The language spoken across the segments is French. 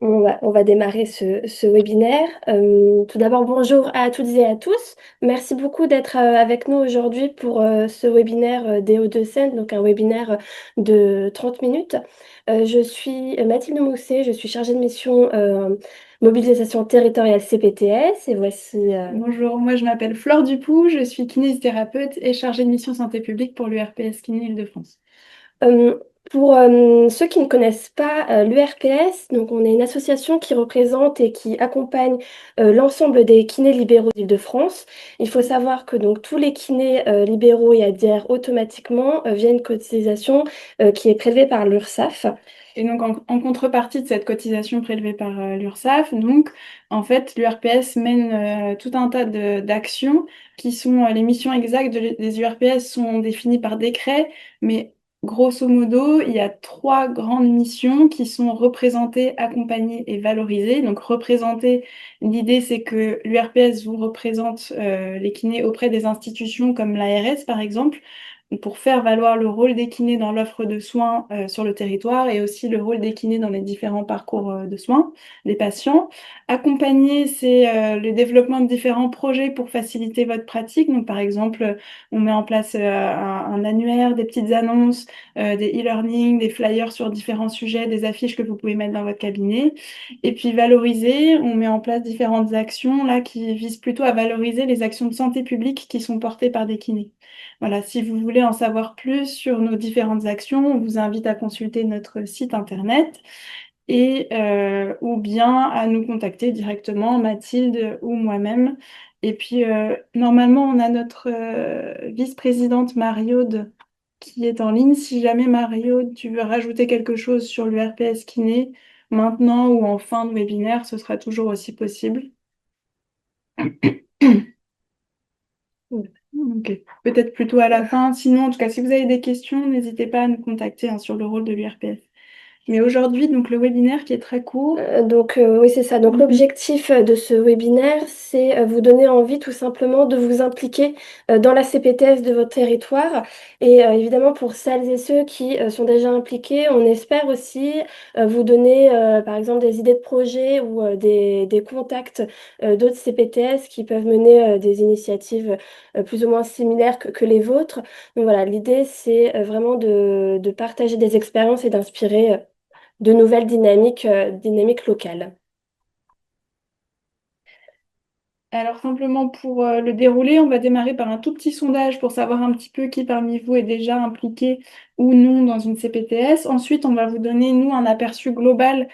On va démarrer ce webinaire. Tout d'abord, bonjour à toutes et à tous. Merci beaucoup d'être avec nous aujourd'hui pour ce webinaire DO2CEN, donc un webinaire de 30 minutes. Je suis Mathilde Mousset, je suis chargée de mission mobilisation territoriale CPTS et voici. Bonjour, moi je m'appelle Flore Dupoux, je suis kinésithérapeute et chargée de mission santé publique pour l'URPS Kiné Île-de-France. Euh, pour ceux qui ne connaissent pas l'URPS, donc on est une association qui représente et qui accompagne l'ensemble des kinés libéraux d'Île-de-France. Il faut savoir que donc tous les kinés libéraux y adhèrent automatiquement via une cotisation qui est prélevée par l'URSSAF. Et donc en contrepartie de cette cotisation prélevée par l'URSSAF, donc en fait l'URPS mène tout un tas d'actions qui sont les missions exactes des URPS sont définies par décret, mais grosso modo il y a trois grandes missions qui sont représentées, accompagnées et valorisées. Donc représenter, l'idée c'est que l'URPS vous représente les kinés auprès des institutions comme l'ARS par exemple pour faire valoir le rôle des kinés dans l'offre de soins sur le territoire et aussi le rôle des kinés dans les différents parcours de soins des patients. Accompagner, c'est le développement de différents projets pour faciliter votre pratique. Donc, par exemple, on met en place un annuaire, des petites annonces, des e-learning, des flyers sur différents sujets, des affiches que vous pouvez mettre dans votre cabinet. Et puis valoriser, on met en place différentes actions là qui visent plutôt à valoriser les actions de santé publique qui sont portées par des kinés. Voilà, si vous voulez en savoir plus sur nos différentes actions, on vous invite à consulter notre site internet et ou bien à nous contacter directement, Mathilde ou moi-même. Et puis normalement, on a notre vice-présidente Mariaude qui est en ligne. Si jamais Mariaude, tu veux rajouter quelque chose sur l'URPS kiné, maintenant ou en fin de webinaire, ce sera toujours aussi possible. Ok. Peut-être plutôt à la fin. Sinon, en tout cas, si vous avez des questions, n'hésitez pas à nous contacter hein, sur le rôle de l'URPS. Mais aujourd'hui, donc le webinaire qui est très court. Oui, c'est ça. Donc l'objectif de ce webinaire, c'est vous donner envie tout simplement de vous impliquer dans la CPTS de votre territoire. Et évidemment, pour celles et ceux qui sont déjà impliqués, on espère aussi vous donner, par exemple, des idées de projets ou des contacts d'autres CPTS qui peuvent mener des initiatives plus ou moins similaires que les vôtres. Donc voilà, l'idée, c'est vraiment de partager des expériences et d'inspirer de nouvelles dynamiques locales. Alors simplement pour le dérouler, on va démarrer par un tout petit sondage pour savoir un petit peu qui parmi vous est déjà impliqué ou non dans une CPTS. Ensuite, on va vous donner, nous, un aperçu global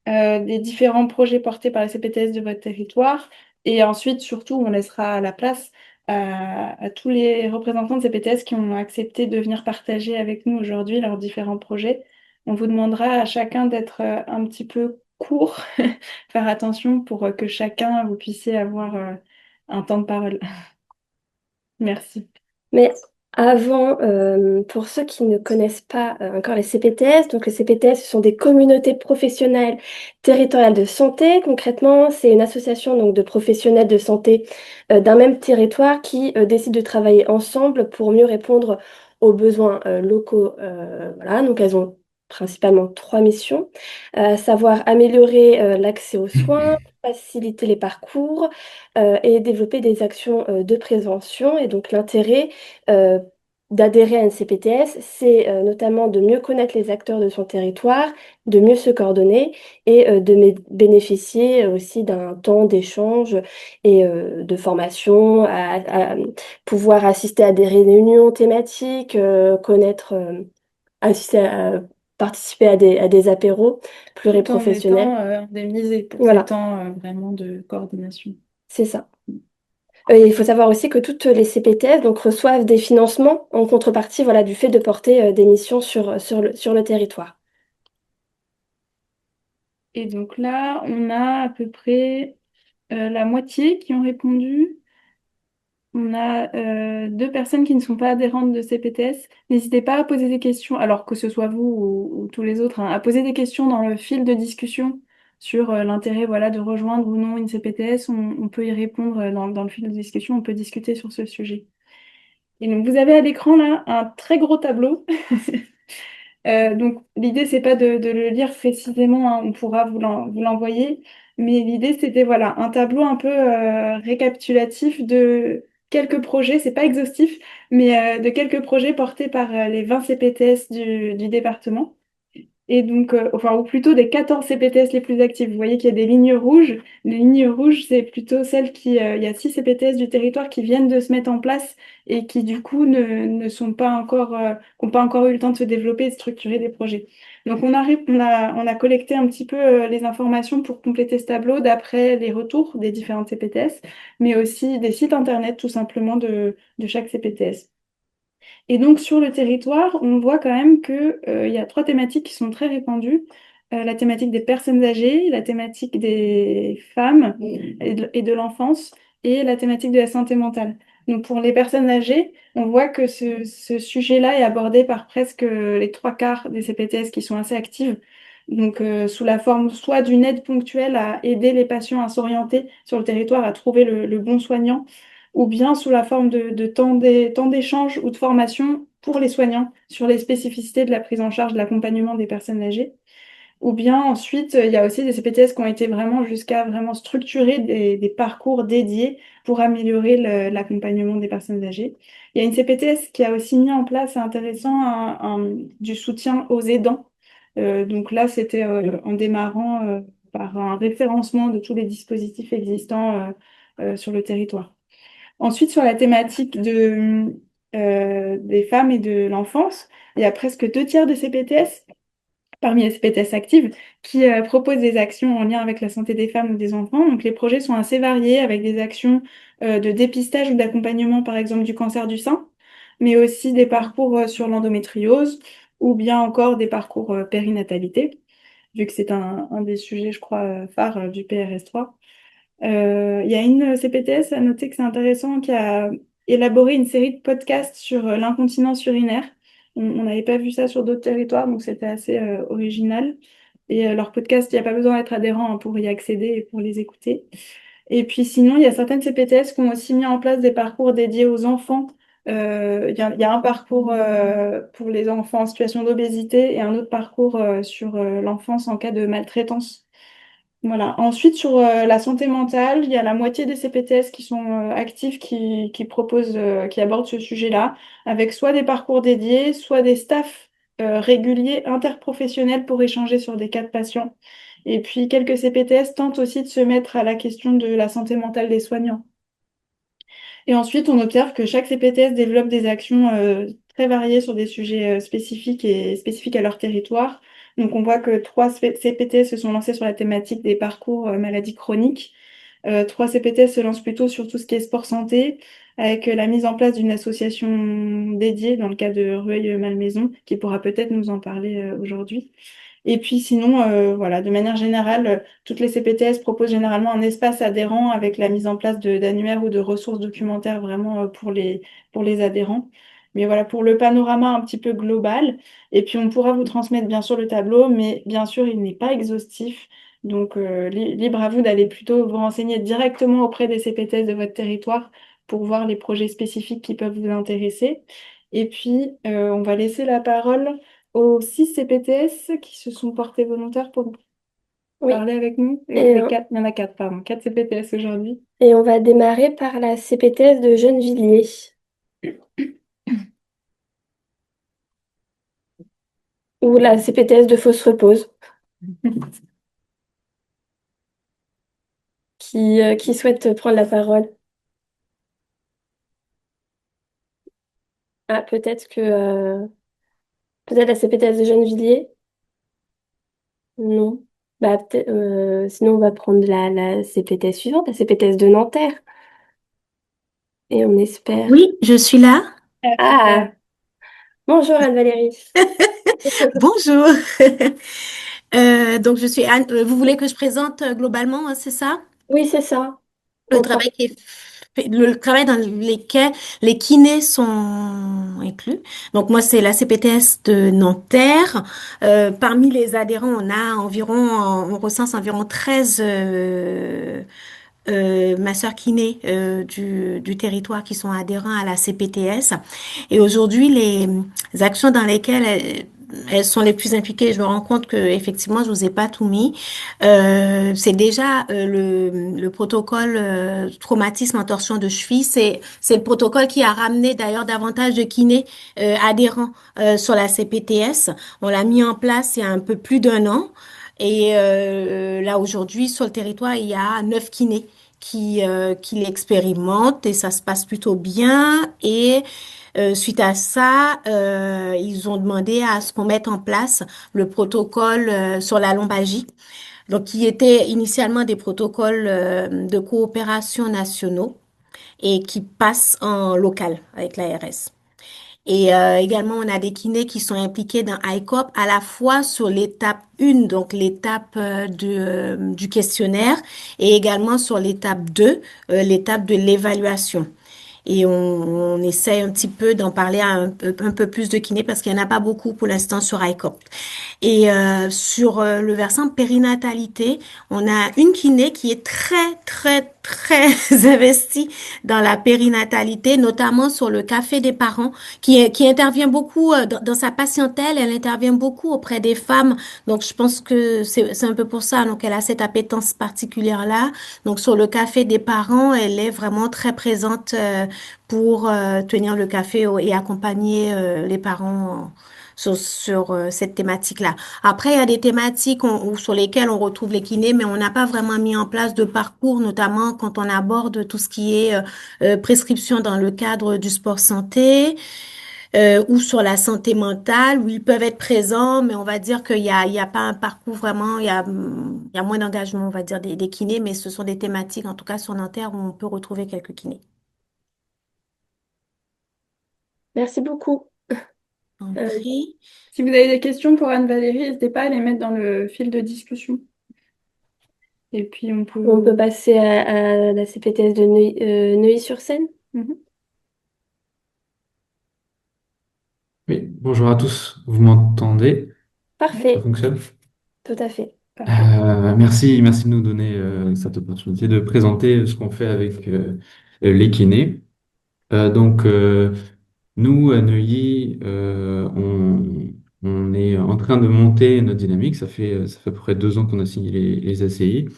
des différents projets portés par la CPTS de votre territoire. Et ensuite, surtout, on laissera la place à tous les représentants de CPTS qui ont accepté de venir partager avec nous aujourd'hui leurs différents projets. On vous demandera à chacun d'être un petit peu court, faire attention pour que chacun, vous puissiez avoir un temps de parole. Merci. Mais avant, pour ceux qui ne connaissent pas encore les CPTS, donc les CPTS, ce sont des communautés professionnelles territoriales de santé. Concrètement, c'est une association donc, de professionnels de santé d'un même territoire qui décident de travailler ensemble pour mieux répondre aux besoins locaux. Voilà, donc elles ont principalement trois missions, à savoir améliorer l'accès aux soins, faciliter les parcours et développer des actions de prévention. Et donc l'intérêt euh, d'adhérer à une CPTS, c'est notamment de mieux connaître les acteurs de son territoire, de mieux se coordonner et bénéficier aussi d'un temps d'échange et de formation, à pouvoir assister à des réunions thématiques, assister participer à des apéros Tout en pluriprofessionnels. étant indemnisé pour ces Voilà, temps vraiment de coordination. c'est ça. Il faut savoir aussi que toutes les CPTS donc, reçoivent des financements en contrepartie voilà, du fait de porter des missions sur le territoire. Et donc là, on a à peu près la moitié qui ont répondu. On a deux personnes qui ne sont pas adhérentes de CPTS. N'hésitez pas à poser des questions, alors que ce soit vous ou tous les autres, hein, à poser des questions dans le fil de discussion sur l'intérêt voilà, de rejoindre ou non une CPTS. On peut y répondre dans le fil de discussion, on peut discuter sur ce sujet. Et donc vous avez à l'écran là un très gros tableau Donc l'idée, c'est pas de le lire précisément, hein, on pourra vous l'envoyer, mais l'idée, c'était voilà, un tableau un peu récapitulatif de quelques projets, c'est pas exhaustif, mais de quelques projets portés par les 20 CPTS du département. Et donc, enfin, ou plutôt des 14 CPTS les plus actifs. Vous voyez qu'il y a des lignes rouges. Les lignes rouges, c'est plutôt celles il y a 6 CPTS du territoire qui viennent de se mettre en place et qui, du coup, ne sont pas encore, qui n'ont pas encore eu le temps de se développer et de structurer des projets. Donc, on a collecté un petit peu les informations pour compléter ce tableau d'après les retours des différentes CPTS, mais aussi des sites internet, tout simplement, de chaque CPTS. Et donc sur le territoire, on voit quand même que, il y a trois thématiques qui sont très répandues. La thématique des personnes âgées, la thématique des femmes et de l'enfance et la thématique de la santé mentale. Donc pour les personnes âgées, on voit que ce sujet-là est abordé par presque les trois quarts des CPTS qui sont assez actives. Donc sous la forme soit d'une aide ponctuelle à aider les patients à s'orienter sur le territoire, à trouver le bon soignant, ou bien sous la forme de temps d'échange ou de formation pour les soignants sur les spécificités de la prise en charge de l'accompagnement des personnes âgées. Ou bien ensuite, il y a aussi des CPTS qui ont été vraiment jusqu'à vraiment structurer des parcours dédiés pour améliorer l'accompagnement des personnes âgées. Il y a une CPTS qui a aussi mis en place, c'est intéressant, du soutien aux aidants. Donc là, c'était en démarrant par un référencement de tous les dispositifs existants sur le territoire. Ensuite, sur la thématique des femmes et de l'enfance, il y a presque deux tiers de CPTS, parmi les CPTS actives, qui proposent des actions en lien avec la santé des femmes ou des enfants. Donc, les projets sont assez variés avec des actions de dépistage ou d'accompagnement, par exemple, du cancer du sein, mais aussi des parcours sur l'endométriose ou bien encore des parcours périnatalité, vu que c'est un des sujets, je crois, phares du PRS3. Il y a une CPTS à noter que c'est intéressant qui a élaboré une série de podcasts sur l'incontinence urinaire. On n'avait pas vu ça sur d'autres territoires, donc c'était assez original. Et leur podcast, il n'y a pas besoin d'être adhérent, hein, pour y accéder et pour les écouter. Et puis sinon, il y a certaines CPTS qui ont aussi mis en place des parcours dédiés aux enfants. Il y a un parcours pour les enfants en situation d'obésité et un autre parcours sur l'enfance en cas de maltraitance. Voilà. Ensuite, sur la santé mentale, il y a la moitié des CPTS qui sont actifs, qui proposent, qui abordent ce sujet-là, avec soit des parcours dédiés, soit des staffs réguliers interprofessionnels pour échanger sur des cas de patients. Et puis, quelques CPTS tentent aussi de se mettre à la question de la santé mentale des soignants. Et ensuite, on observe que chaque CPTS développe des actions très variées sur des sujets spécifiques et spécifiques à leur territoire. Donc, on voit que trois CPTS se sont lancés sur la thématique des parcours maladies chroniques. Trois CPTS se lancent plutôt sur tout ce qui est sport santé, avec la mise en place d'une association dédiée dans le cas de Rueil-Malmaison, qui pourra peut-être nous en parler aujourd'hui. Et puis sinon, voilà, de manière générale, toutes les CPTS proposent généralement un espace adhérent avec la mise en place d'annuaires ou de ressources documentaires vraiment pour les adhérents. Mais voilà, pour le panorama un petit peu global. Et puis on pourra vous transmettre bien sûr le tableau, mais bien sûr, il n'est pas exhaustif. Donc libre à vous d'aller plutôt vous renseigner directement auprès des CPTS de votre territoire pour voir les projets spécifiques qui peuvent vous intéresser. Et puis, on va laisser la parole aux 6 CPTS qui se sont portés volontaires pour Oui, parler avec nous. et, Les 4, il y en a 4, pardon, 4 CPTS aujourd'hui. et on va démarrer par la CPTS de Gennevilliers, ou la CPTS de Fausse-Repose, qui souhaite prendre la parole. Ah, peut-être la CPTS de Gennevilliers? Non. Bah, sinon, on va prendre la CPTS suivante, la CPTS de Nanterre. Et on espère. Oui, je suis là. Ah, super. Ah, bonjour Anne-Valérie. Bonjour. Donc, je suis Anne. Vous voulez que je présente globalement, hein, c'est ça? Oui, c'est ça. Le On prend. travail qui est le travail dans lequel les kinés sont inclus. Donc, moi, c'est la CPTS de Nanterre. Parmi les adhérents, on recense environ 13 masseurs kinés du territoire qui sont adhérents à la CPTS. Et aujourd'hui, les actions dans lesquelles elles sont les plus impliquées. Je me rends compte que effectivement, je vous ai pas tout mis. C'est déjà le protocole traumatisme en torsion de cheville. C'est le protocole qui a ramené d'ailleurs davantage de kinés adhérents sur la CPTS. On l'a mis en place il y a un peu plus d'un an. Et là aujourd'hui sur le territoire, il y a 9 kinés qui l'expérimentent et ça se passe plutôt bien. Et suite à ça, ils ont demandé à ce qu'on mette en place le protocole sur la lombalgie, donc qui était initialement des protocoles de coopération nationaux et qui passent en local avec l'ARS. Et également, on a des kinés qui sont impliqués dans ICOP à la fois sur l'étape 1, donc l'étape du questionnaire, et également sur l'étape 2, l'étape de l'évaluation. Et on essaye un petit peu d'en parler à un peu plus de kinés parce qu'il n'y en a pas beaucoup pour l'instant sur ICOP. Et sur le versant périnatalité, on a une kiné qui est très investie dans la périnatalité, notamment sur le café des parents, qui intervient beaucoup dans sa patientèle. Elle intervient beaucoup auprès des femmes. Donc, je pense que c'est un peu pour ça. Donc, elle a cette appétence particulière-là. Donc, sur le café des parents, elle est vraiment très présente pour tenir le café et accompagner les parents sur cette thématique-là. Après, il y a des thématiques sur lesquelles on retrouve les kinés, mais on n'a pas vraiment mis en place de parcours, notamment quand on aborde tout ce qui est prescription dans le cadre du sport santé ou sur la santé mentale, où ils peuvent être présents, mais on va dire qu'il y a pas un parcours vraiment, il y a moins d'engagement, on va dire, des kinés, mais ce sont des thématiques, en tout cas sur Nanterre, où on peut retrouver quelques kinés. Merci beaucoup. En Euh, prie. Si vous avez des questions pour Anne-Valérie, n'hésitez pas à les mettre dans le fil de discussion. Et puis on on peut peut... passer à la CPTS de Neuilly-sur-Seine. Mhm. Oui, bonjour à tous, vous m'entendez? Ça Parfait, fonctionne? tout à fait. Parfait. Merci de nous donner cette opportunité de présenter ce qu'on fait avec les kinés. Nous, à Neuilly, on est en train de monter notre dynamique. Ça fait à peu près 2 ans qu'on a signé les ACI.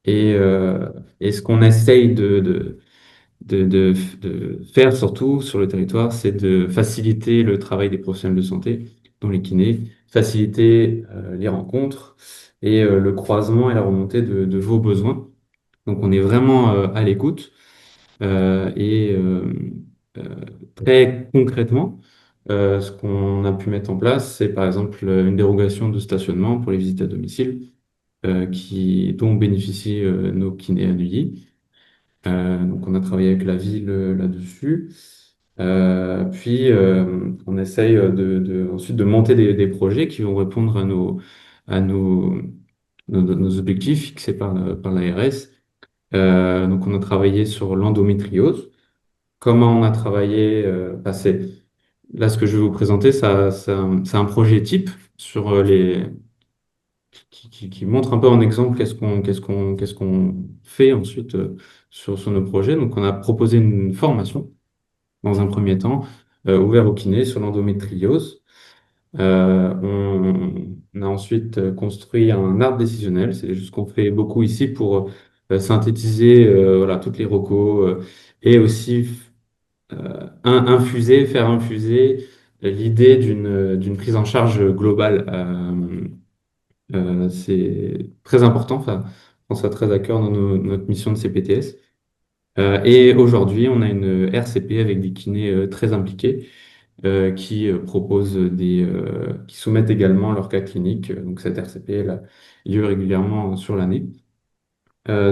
Et ce qu'on essaye de faire surtout sur le territoire, c'est de faciliter le travail des professionnels de santé, dont les kinés, faciliter les rencontres et le croisement et la remontée de vos besoins. Donc on est vraiment à l'écoute et euh, très concrètement, ce qu'on a pu mettre en place, c'est par exemple une dérogation de stationnement pour les visites à domicile dont bénéficient nos kinés à Neuilly. Donc, on a travaillé avec la ville là-dessus. On essaye ensuite de monter des projets qui vont répondre à nos objectifs fixés par l'ARS. Donc, on a travaillé sur l'endométriose. Comment on a travaillé là, ce que je vais vous présenter, c'est un projet type sur qui montre un peu en exemple qu'est-ce qu'on fait ensuite sur nos projets. Donc, on a proposé une formation dans un premier temps, ouverte au kiné sur l'endométriose. On a ensuite construit un arbre décisionnel. C'est juste qu'on fait beaucoup ici pour synthétiser voilà, toutes les recos et aussi faire infuser l'idée d'une prise en charge globale. C'est très important, enfin, je pense à très à cœur dans notre mission de CPTS. Et aujourd'hui, on a une RCP avec des kinés très impliqués qui proposent qui soumettent également leur cas clinique. Donc cette RCP, elle a lieu régulièrement sur l'année.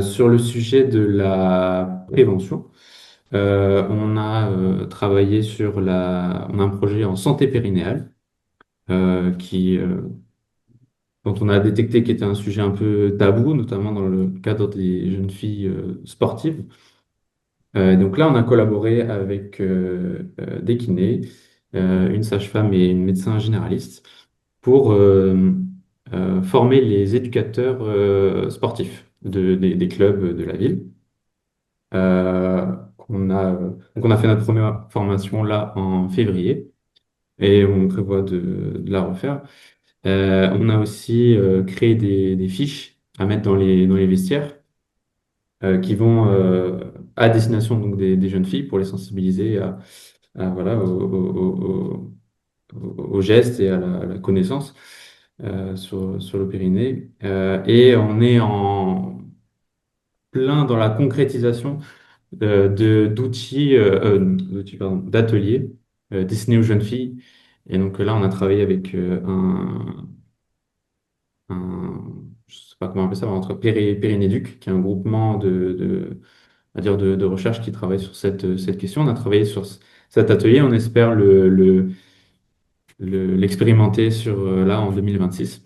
Sur le sujet de la prévention, on a un projet en santé périnéale dont on a détecté qu'il était un sujet un peu tabou, notamment dans le cadre des jeunes filles sportives. Donc là, on a collaboré avec des kinés, une sage-femme et une médecin généraliste pour former les éducateurs sportifs des clubs de la ville. Donc on a fait notre première formation là en février. et on prévoit de la refaire. On a aussi créé des fiches à mettre dans les vestiaires qui vont à destination donc des jeunes filles pour les sensibiliser voilà, au geste et à la connaissance sur le périnée. Et on est en plein dans la concrétisation d'outils, pardon, d'ateliers destinés aux jeunes filles. Et donc là, on a travaillé avec je sais pas comment on appelle ça, entre Périnéduc, qui est un groupement on va dire de recherche qui travaille sur cette question. On a travaillé sur cet atelier. On espère l'expérimenter sur là en 2026.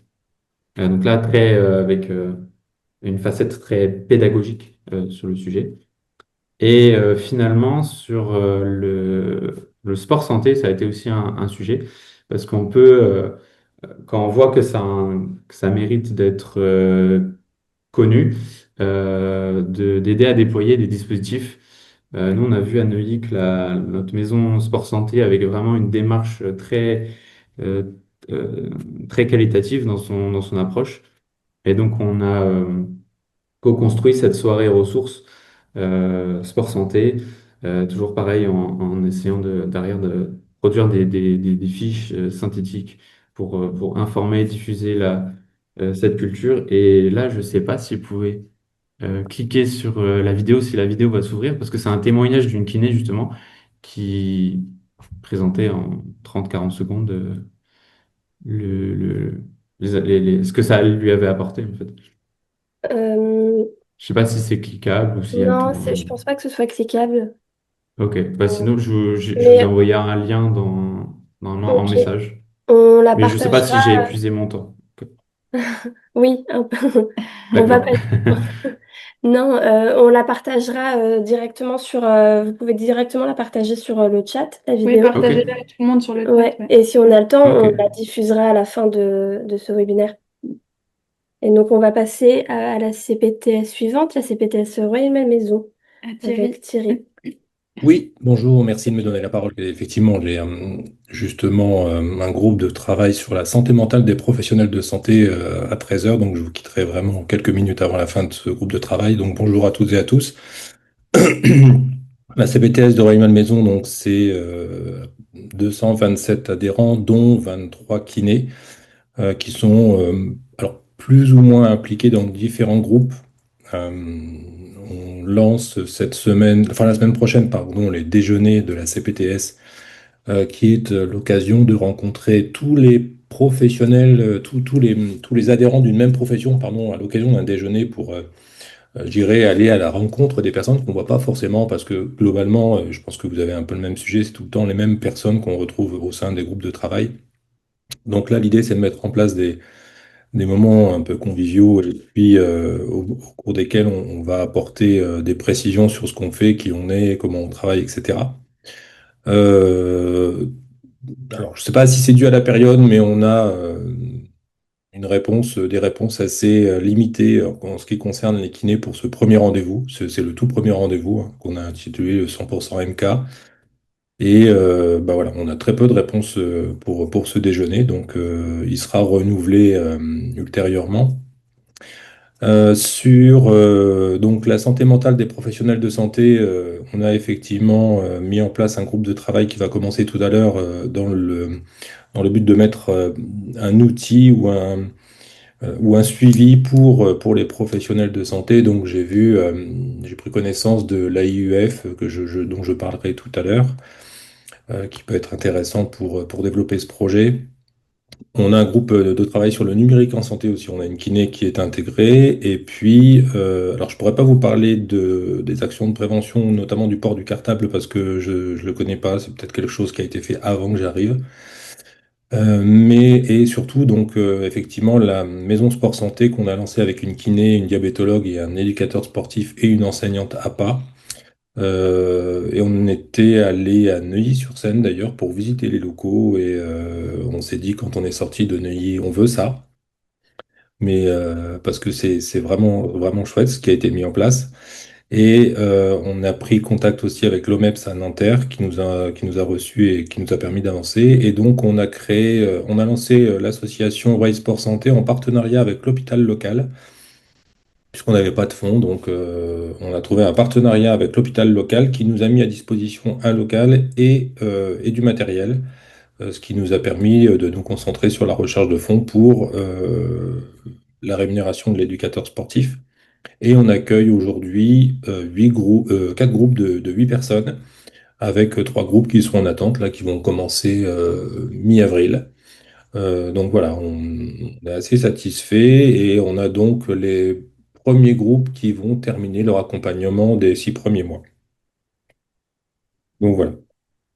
Donc là, avec une facette très pédagogique sur le sujet. Et finalement, sur le sport santé, ça a été aussi un sujet, parce qu'on peut, quand on voit que ça mérite d'être connu, d'aider à déployer des dispositifs. Nous, on a vu à Neuilly que notre maison sport santé avait vraiment une démarche euh, euh, très qualitative dans son approche. Et donc, on a co-construit cette soirée ressources sport santé, toujours pareil en essayant derrière de produire des fiches synthétiques pour informer, diffuser cette culture. Et là, je ne sais pas si vous pouvez cliquer sur la vidéo, si la vidéo va s'ouvrir, parce que c'est un témoignage d'une kiné justement qui présentait en 30-40 secondes ce que ça lui avait apporté en fait. Euh, Je sais pas si c'est cliquable ou s'il y a le non, temps. je pense pas que ce soit cliquable. Ok, bah Euh, sinon je vous ai mais envoyé un lien normalement en ok, message, on la mais je sais pas si partagera. j'ai épuisé mon temps. Ok. Oui, un peu. On va D'accord. pas. Non, on la partagera directement sur. Vous pouvez directement la partager sur le chat, la Oui, vidéo. partagez-la Ok, avec tout le monde sur le chat, Ouais. ouais. Et si on a le temps, ok. on la diffusera à la fin de ce webinaire. Et donc, on va passer à la CPTS suivante, la CPTS Royal Malmaison, À avec Thierry. Thierry. Oui, bonjour, merci de me donner la parole. Effectivement, j'ai justement un groupe de travail sur la santé mentale des professionnels de santé à 13 heures, donc je vous quitterai vraiment quelques minutes avant la fin de ce groupe de travail. Donc bonjour à toutes et à tous. La CPTS de Royal Maison, donc c'est 227 adhérents, dont 23 kinés, qui sont alors plus ou moins impliqués dans différents groupes. Euh, on lance cette semaine, enfin la semaine prochaine, pardon, les déjeuners de la CPTS, qui est l'occasion de rencontrer tous les professionnels, tous les adhérents d'une même profession, pardon, à l'occasion d'un déjeuner pour, je dirais, aller à la rencontre des personnes qu'on ne voit pas forcément, parce que globalement, je pense que vous avez un peu le même sujet, c'est tout le temps les mêmes personnes qu'on retrouve au sein des groupes de travail. Donc là, l'idée, c'est de mettre en place des moments un peu conviviaux et puis au cours desquels on va apporter des précisions sur ce qu'on fait, qui on est, comment on travaille, etc. Euh, alors, je ne sais pas si c'est dû à la période, mais on a des réponses assez limitées en ce qui concerne les kinés pour ce premier rendez-vous. C'est le tout premier rendez-vous hein, qu'on a intitulé le 100% MK. Et bah voilà, on a très peu de réponses pour ce déjeuner, donc il sera renouvelé ultérieurement. Sur donc la santé mentale des professionnels de santé, on a effectivement mis en place un groupe de travail qui va commencer tout à l'heure dans le but de mettre un outil ou un suivi pour les professionnels de santé. Donc j'ai pris connaissance de l'AIUF dont je parlerai tout à l'heure, qui peut être intéressant pour développer ce projet. On a un groupe de travail sur le numérique en santé aussi. On a une kiné qui est intégrée. Et puis, alors je pourrais pas vous parler des actions de prévention, notamment du port du cartable, parce que je le connais pas. C'est peut-être quelque chose qui a été fait avant que j'arrive. Et surtout, donc, effectivement, la maison sport santé qu'on a lancée avec une kiné, une diabétologue et un éducateur sportif et une enseignante APA. Et on était allé à Neuilly-sur-Seine d'ailleurs pour visiter les locaux et on s'est dit quand on est sorti de Neuilly, on veut ça, mais parce que c'est vraiment chouette ce qui a été mis en place. Et on a pris contact aussi avec l'OMEPS à Nanterre qui nous a reçus et qui nous a permis d'avancer. Et donc on a lancé l'association Race Sport Santé en partenariat avec l'hôpital local, puisqu'on n'avait pas de fonds. Donc on a trouvé un partenariat avec l'hôpital local qui nous a mis à disposition un local et du matériel, ce qui nous a permis de nous concentrer sur la recherche de fonds pour la rémunération de l'éducateur sportif. Et on accueille aujourd'hui 4 groupes de 8 personnes, avec 3 groupes qui seront en attente, là, qui vont commencer mi-avril. Donc voilà, on est assez satisfait et on a donc les premiers groupes qui vont terminer leur accompagnement des 6 premiers mois. Donc voilà.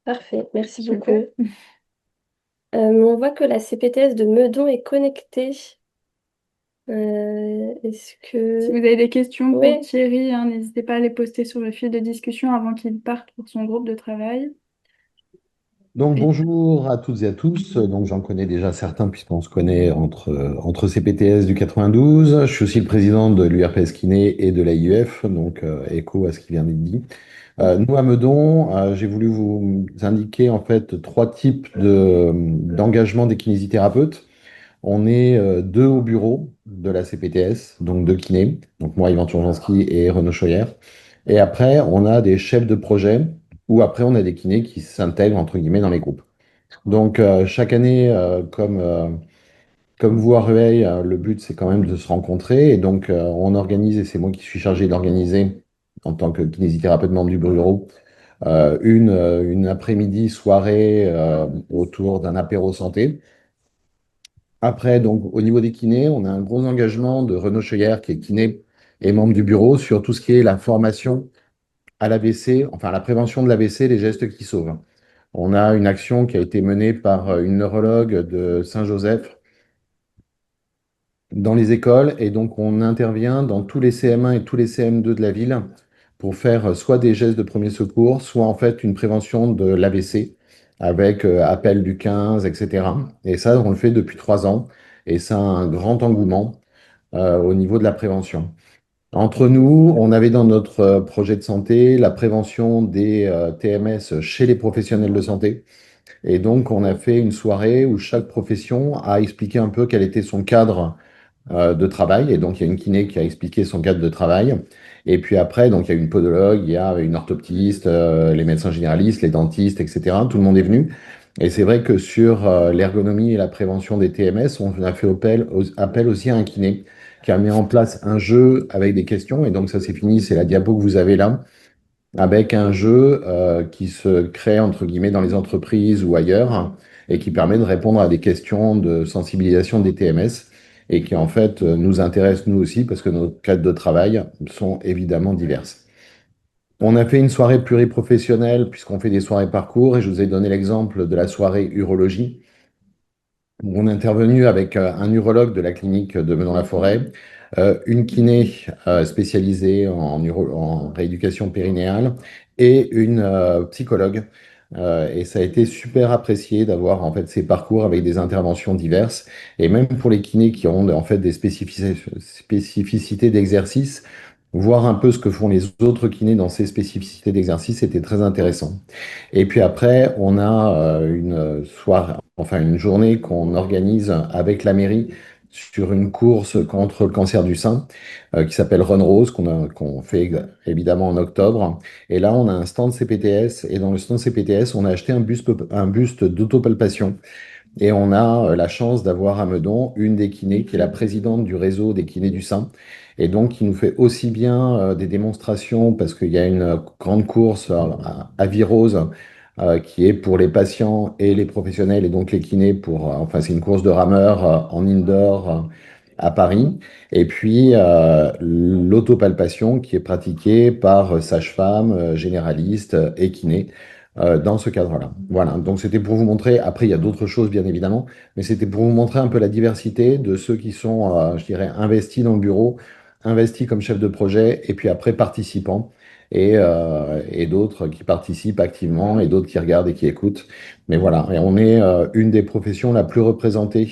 Parfait, merci Super. beaucoup. On voit que la CPTS de Meudon est connectée. Est-ce Si vous que... avez des questions pour Oui, Thierry, hein, n'hésitez pas à les poster sur le fil de discussion avant qu'il parte pour son groupe de travail. Donc bonjour à toutes et à tous. Donc j'en connais déjà certains puisqu'on se connaît entre CPTS du 92. Je suis aussi le président de l'URPS Kiné et de l'AIUF, donc écho à ce qui vient d'être dit. Nous à Meudon, j'ai voulu vous indiquer en fait 3 types d'engagement des kinésithérapeutes. On est 2 au bureau de la CPTS, donc 2 kinés, donc moi Ivan Turjanski et Renaud Choyer. Et après, on a des chefs de projet, ou après, on a des kinés qui s'intègrent, entre guillemets, dans les groupes. Donc, chaque année, comme vous à Rueil, le but, c'est quand même de se rencontrer. Et donc, on organise, et c'est moi qui suis chargé d'organiser, en tant que kinésithérapeute membre du bureau, une après-midi soirée autour d'un apéro santé. Après, donc, au niveau des kinés, on a un gros engagement de Renaud Cheuillère, qui est kiné et membre du bureau, sur tout ce qui est la formation à l'AVC, enfin à la prévention de l'AVC, les gestes qui sauvent. On a une action qui a été menée par une neurologue de Saint-Joseph dans les écoles, et donc on intervient dans tous les CM1 et tous les CM2 de la ville pour faire soit des gestes de premier secours, soit en fait une prévention de l'AVC avec appel du 15, etc. Et ça, on le fait depuis 3 ans, et ça a un grand engouement au niveau de la prévention. Entre nous, on avait dans notre projet de santé la prévention des TMS chez les professionnels de santé. Et donc, on a fait une soirée où chaque profession a expliqué un peu quel était son cadre de travail. Et donc, il y a une kiné qui a expliqué son cadre de travail. Et puis après, donc, il y a une podologue, il y a une orthoptiste, les médecins généralistes, les dentistes, etc. Tout le monde est venu. Et c'est vrai que sur l'ergonomie et la prévention des TMS, on a fait appel aussi à un kiné qui a mis en place un jeu avec des questions. Et donc, ça, c'est fini. C'est la diapo que vous avez là, avec un jeu qui se crée, entre guillemets, dans les entreprises ou ailleurs, et qui permet de répondre à des questions de sensibilisation des TMS, et qui, en fait, nous intéresse, nous aussi, parce que nos cadres de travail sont évidemment diverses. On a fait une soirée pluriprofessionnelle, puisqu'on fait des soirées parcours, et je vous ai donné l'exemple de la soirée urologie. On est intervenu avec un urologue de la clinique de Meudon-la-Forêt, une kiné spécialisée en rééducation périnéale et une psychologue. Et ça a été super apprécié d'avoir en fait ces parcours avec des interventions diverses. Et même pour les kinés qui ont en fait des spécificités d'exercice, voir un peu ce que font les autres kinés dans ces spécificités d'exercice, c'était très intéressant. Et puis après, on a une soirée, enfin une journée qu'on organise avec la mairie sur une course contre le cancer du sein qui s'appelle Run Rose, qu'on fait évidemment en octobre. Et là, on a un stand CPTS, et dans le stand CPTS, on a acheté un buste d'autopalpation. Et on a la chance d'avoir à Meudon une des kinés qui est la présidente du réseau des kinés du sein, et donc qui nous fait aussi bien des démonstrations, parce qu'il y a une grande course à Virose qui est pour les patients et les professionnels, et donc les kinés enfin c'est une course de rameurs en indoor à Paris, et puis l'autopalpation qui est pratiquée par sages-femmes, généralistes et kinés dans ce cadre-là. Voilà, donc c'était pour vous montrer, après il y a d'autres choses bien évidemment, mais c'était pour vous montrer un peu la diversité de ceux qui sont, je dirais, investis dans le bureau, investis comme chef de projet, et puis après participants, et d'autres qui participent activement, et d'autres qui regardent et qui écoutent. Mais voilà, et on est une des professions la plus représentée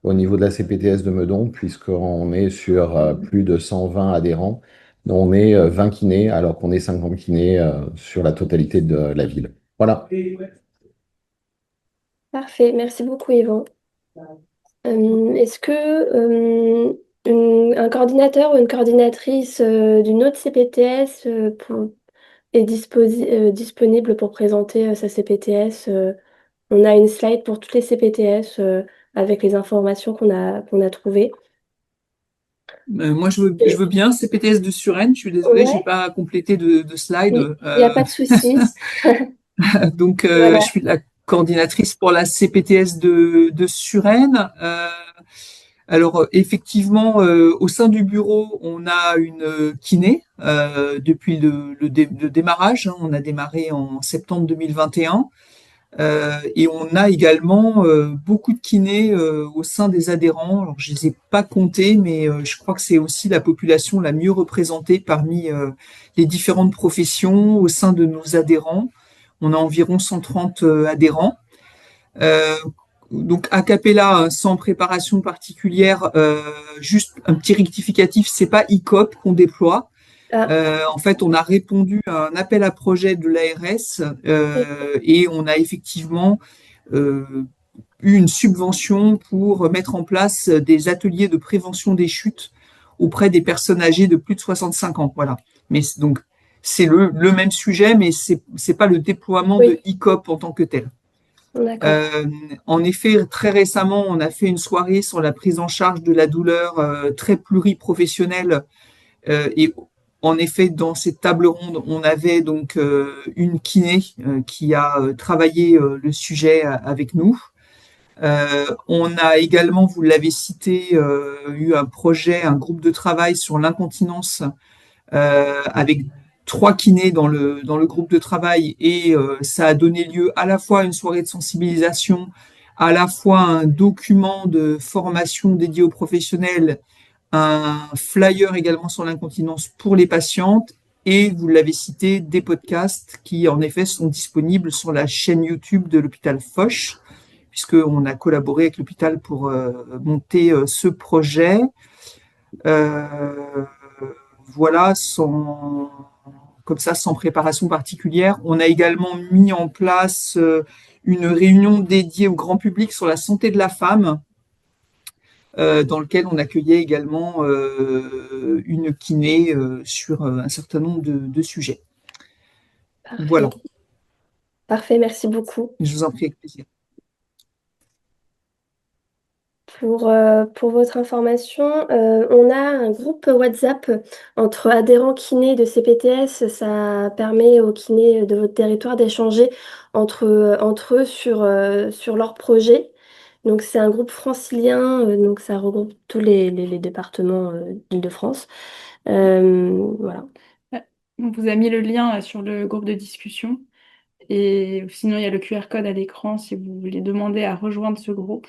au niveau de la CPTS de Meudon, puisqu'on est sur plus de 120 adhérents, On est 20 kinés alors qu'on est 50 kinés sur la totalité de la ville. Voilà. Parfait, merci beaucoup Yvan. Est-ce que un coordinateur ou une coordinatrice d'une autre CPTS est disponible pour présenter sa CPTS? On a une slide pour toutes les CPTS avec les informations qu'on a trouvées. Moi, je veux bien CPTS de Suresnes. Je suis désolée, j'ai Ouais, pas complété de slide. il n'y a pas de souci. Donc, je Voilà. suis la coordinatrice pour la CPTS de Suresnes. Alors, effectivement, au sein du bureau, on a une kiné depuis le démarrage, hein. On a démarré en septembre 2021. Et on a également beaucoup de kinés au sein des adhérents. Alors, je les ai pas comptés, mais je crois que c'est aussi la population la mieux représentée parmi les différentes professions au sein de nos adhérents. On a environ 130 adhérents. Euh, donc a cappella, sans préparation particulière, juste un petit rectificatif, c'est pas ICOP qu'on déploie. Ah, En fait, on a répondu à un appel à projet de l'ARS et on a effectivement euh, eu une subvention pour mettre en place des ateliers de prévention des chutes auprès des personnes âgées de plus de 65 ans. Voilà. Mais donc c'est le même sujet, mais c'est pas le déploiement de oui, ICOP en tant que tel. d'accord. Euh, En effet, très récemment, on a fait une soirée sur la prise en charge de la douleur très pluriprofessionnelle. Et en effet, dans cette table ronde, on avait donc une kiné qui a travaillé le sujet avec nous. On a également, vous l'avez cité, eu un projet, un groupe de travail sur l'incontinence avec 3 kinés dans le groupe de travail et ça a donné lieu à la fois à une soirée de sensibilisation, à la fois à un document de formation dédié aux professionnels, un flyer également sur l'incontinence pour les patientes et, vous l'avez cité, des podcasts qui en effet sont disponibles sur la chaîne YouTube de l'hôpital Foch, puisqu'on a collaboré avec l'hôpital pour monter ce projet. Euh, voilà, comme ça, sans préparation particulière. On a également mis en place une réunion dédiée au grand public sur la santé de la femme, dans lequel on accueillait également une kiné sur un certain nombre de sujets. Parfait. Voilà, Parfait, merci beaucoup. je vous en prie avec plaisir. Pour votre information, on a un groupe WhatsApp entre adhérents kinés de CPTS. Ça permet aux kinés de votre territoire d'échanger entre eux sur leurs projets. Donc c'est un groupe francilien, donc ça regroupe tous les départements d'Île-de-France. Voilà. On vous a mis le lien sur le groupe de discussion. Et sinon, il y a le QR code à l'écran si vous voulez demander à rejoindre ce groupe.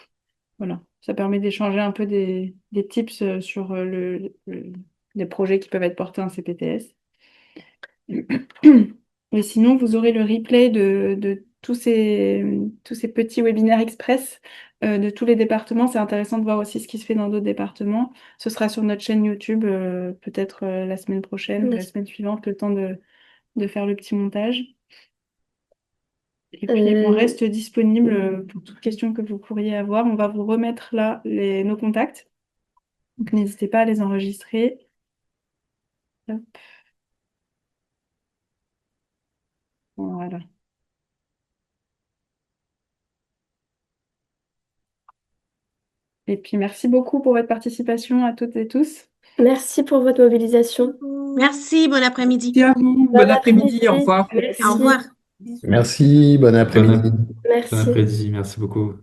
Voilà, ça permet d'échanger un peu des tips sur les projets qui peuvent être portés en CPTS. Et sinon, vous aurez le replay de tous ces petits webinaires express de tous les départements. C'est intéressant de voir aussi ce qui se fait dans d'autres départements. Ce sera sur notre chaîne YouTube, peut-être la semaine prochaine ou la semaine suivante, le temps de faire le petit montage. Et puis, on reste disponible pour toute question que vous pourriez avoir. On va vous remettre là nos contacts. Donc, n'hésitez pas à les enregistrer. Hop. Voilà. Et puis, merci beaucoup pour votre participation à toutes et tous. Merci pour votre mobilisation. Merci, bon après-midi. Merci à vous, bon après-midi, au revoir. Merci. Au revoir. Merci, bon après-midi. Bon Merci. après-midi, merci beaucoup.